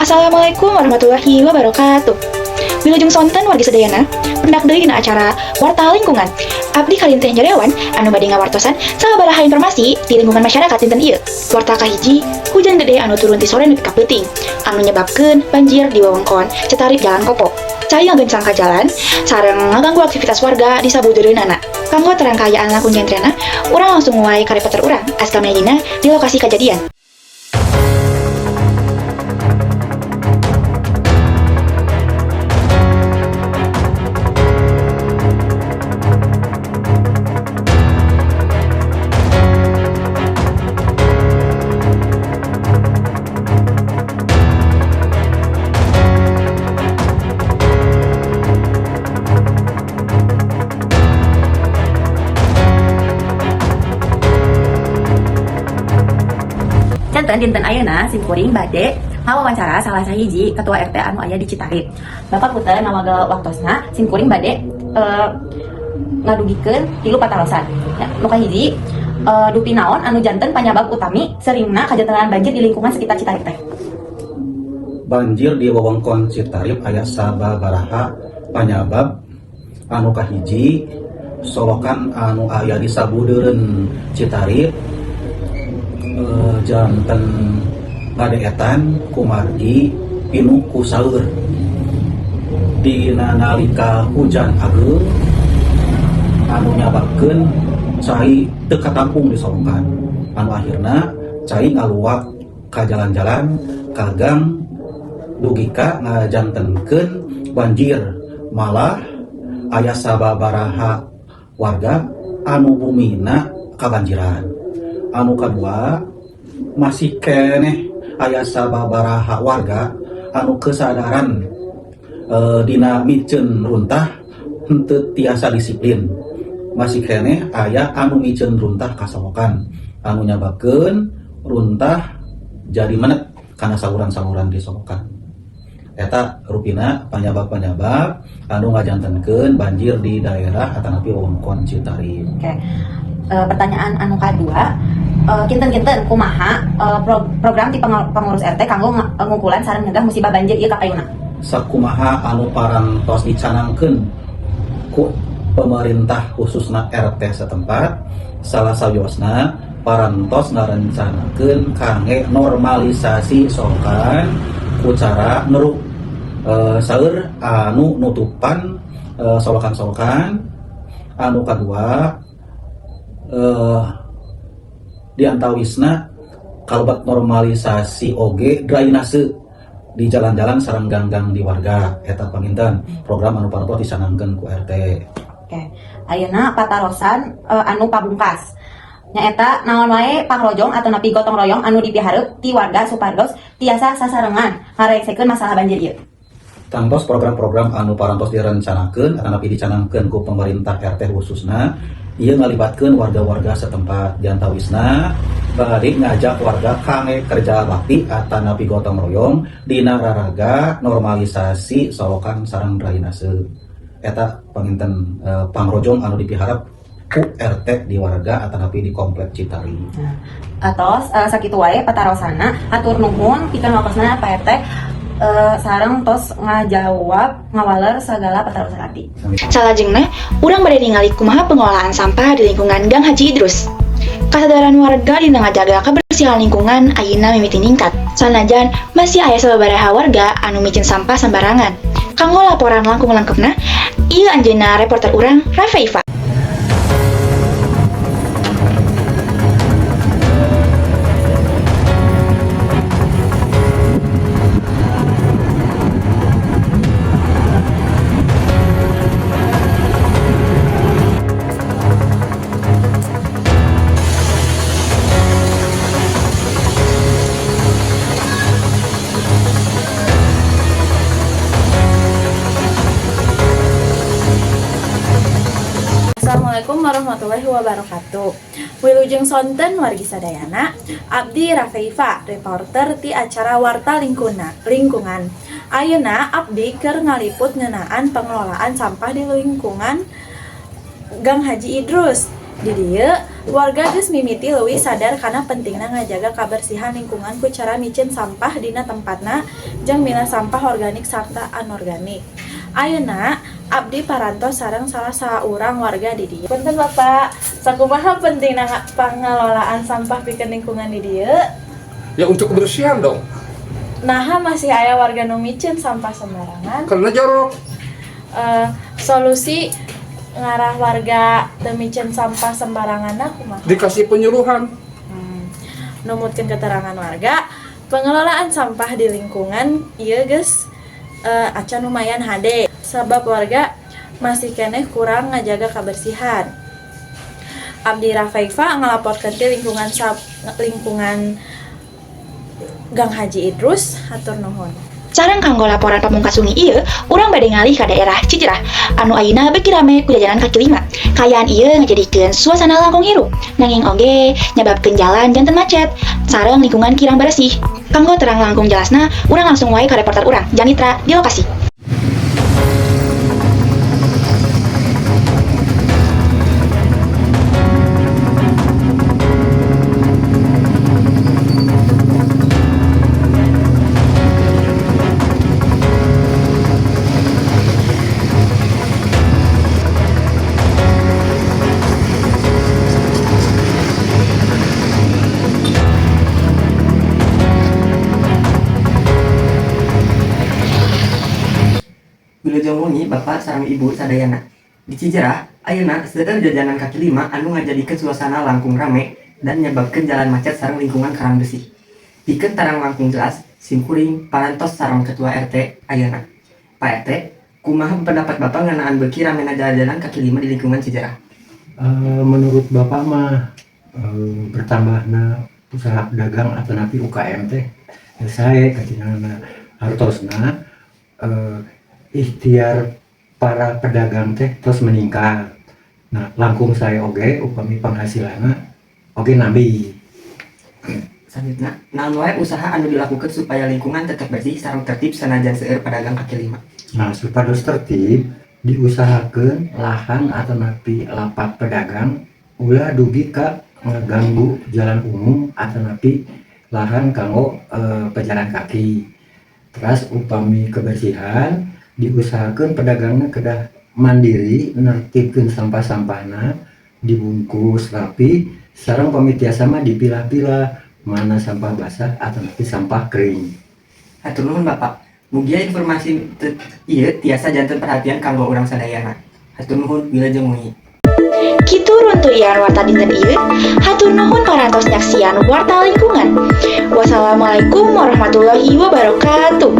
Assalamualaikum warahmatullahi wabarakatuh. Wilujeng sonten wargi sedayana, pendak deui dina acara Warta Lingkungan. Abdi kalin teh nyarewan anu bade ngawartosan sababaraha informasi di lingkungan masyarakat dinten ieu. Warta kahiji, hujan gede anu turun ti sore nepi ka peuting, anu nyebabkeun banjir di wewengkon Cetarik Jalan Kopo. Cai ngagencang ka jalan sareng ngaganggu aktivitas warga di sabudeureunana. Kanggo terangkayaan langkung jentrena, urang langsung nguai ka reporter urang Aska Medina di lokasi kejadian. Dinten ayeuna simkuring bade ngawawancara salah sahiji ketua RT anu aya di Citarik. Bapak puter ngawaga waktosna simkuring bade ngadugikeun 3 patarosan. Ya, nu kahiji dupi naon anu janten panyabab utami seringna kajantenan banjir di lingkungan sekitar Citarik teh. Banjir di wewengkon Citarik aya sababaraha panyabab. Anu kahiji solokan anu aya di sabudeureun Citarik janten ngadeetan kumargi pinuh ku saeur dina nalika hujan ageung anu nyababkeun cai teu katampung di solokan, anu akhirna cai ngaluak ka jalan-jalan ka gang dugika ngajantenkeun banjir. Malah aya sababaraha warga anu bumina kabanjiran. Anu kadua masih keneh aya sababaraha warga anu kesadaran dina miceun runtah henteu tiasa disiplin. Masih keneh aya anu miceun runtah kasolokan anu nyababkeun runtah jadi menet kana saluran-saluran di solokan. Eta rupina panyabab-panyabab anu ngajantenkeun banjir di daerah atanapi wewengkon Citarik. Oke. Pertanyaan anu kadua, kinten-kinten kumaha program ti pengurus RT kanggo ngungkulan sareng nyegah musibah banjir ieu ka payuna. Sakumaha anu parantos dicanangkeun ku pemerintah khususna RT setempat, salah sawiosna parantos ngarencanakeun kangge normalisasi solokan ku cara neruk saeur anu nutupan solokan-solokan. Anu kadua di antawisna kalbat normalisasi oge drainase di jalan-jalan sareng gang-gang di warga. Eta panginten program anu parantos dicanangkeun ku RT. Oke. Ayeuna patarosan anu pabungkas nyaeta naon wae pangrojong atau napi gotong royong anu dipihareup ti warga supados tiasa sasarengan ngaresekeun masalah banjir ieu. Tantos program-program anu parantos direncanakeun atanapi dicanangkeun ku pemerintah RT khususna ieu ngalibatkeun warga-warga setempat. Di antawisna bade ngajak warga kangge kerja bakti atanapi gotong royong dina raraga normalisasi solokan sareng drainase. Eta panginten pangrojong anu dipiharap ku RT di warga atanapi di komplek Citarik. Atos sakitu wae patarosana atur nuhun pikeun wakosna Pak RT sareng tos ngajawab ngawaler sagala patarosan abdi. Salajengna, urang bade ningali kumaha pengelolaan sampah di lingkungan Gang Haji Idrus. Kasadaran warga dina ngajaga kebersihan lingkungan ayeuna mimiti ningkat. Sanajan masih aya sababaraha warga anu micin sampah sembarangan. Kanggo laporan langkung lengkepna, ieu anjeunna reporter urang Rafaifa. Assalamualaikum warahmatullahi wabarakatuh. Wilujeng sonten wargi sadayana, abdi Rafaifa, reporter ti acara Warta Lingkungan. Ayeuna abdi keur ngaliput ngeunaan pengelolaan sampah di lingkungan Gang Haji Idrus. Di dieu warga geus mimiti leuwih sadar kana pentingna ngajaga kabersihan lingkungan ku cara micin sampah dina tempatna jeung milah sampah organik sarta anorganik. Ayeuna abdi parantos sareng salah saurang warga di dieu. Punten Bapak, sakumaha pentingna pengelolaan sampah pikeun lingkungan di dieu? Ya untuk kebersihan dong, Naha masih aya warga nu micin sampah sembarangan. karena jorok. Solusi ngarah warga teu micin sampah sembarangan kumaha? Dikasih penyuluhan. Numutkeun keterangan warga, pengelolaan sampah di lingkungan ieu geus acan lumayan hade sabab warga masih keneh kurang ngajaga kebersihan. Abdi Rafaifa ngalaporkeun ti lingkungan Gang Haji Idrus, hatur nuhun. Sareng kanggo laporan pamungkas sungi ieu, urang bade ngalih ka daerah Cijerah anu ayeuna beuki rame ku jajanan kaki lima. Kayaan ieu ngajadikeun suasana langkung hirup, nanging oge nyababkeun jalan janten macet, sareng lingkungan kirang bersih. Kanggo terang langkung jelasna, urang langsung wae ka reporter urang, Janitra di lokasi. Wilujeng wengi Bapak sareng Ibu sadayana. Di Cijerah, ayeuna seueur jajanan kaki lima anu ngajadikeun suasana langkung rame dan nyebabkeun jalan macet sareng lingkungan karang bersih. Pikeun tarang langkung jelas, simkuring parantos sareng Ketua RT ayeuna. Pak RT, kumaha pendapat Bapak ngeunaan beuki ramena jalan kaki lima di lingkungan Cijerah? Menurut Bapak mah bertambahna usaha pedagang atau napi UKM teh saya kacinana hartosna ikhtiar para pedagang teh terus meningkat. Nah, langkung saya oge upami penghasilanna oge nabi. Selanjutnya, naon wae usaha anu dilakukan supaya lingkungan tetap bersih sareng tertib sanajan seueur pedagang kaki lima? Nah, supados tertib diusahakeun lahan atau napi lapak pedagang ulah dugi ka ngaganggu jalan umum atau napi lahan kanggo pejalan kaki. Terus upami kebersihan diusahakeun pedagangna kedah mandiri nertibkeun sampah-sampahna dibungkus rapi sareng pamitiasa mah dipilah-pilah mana sampah basah atau napi sampah kering. Hatur nuhun Bapak. Mugia informasi ieu tiasa janten perhatian kanggo urang sadayana. Hatur nuhun wilujeng wengi. Kitu runtuyan warta dinten ieu. Hatur nuhun parantos nyaksian warta lingkungan. Wassalamualaikum warahmatullahi wabarakatuh.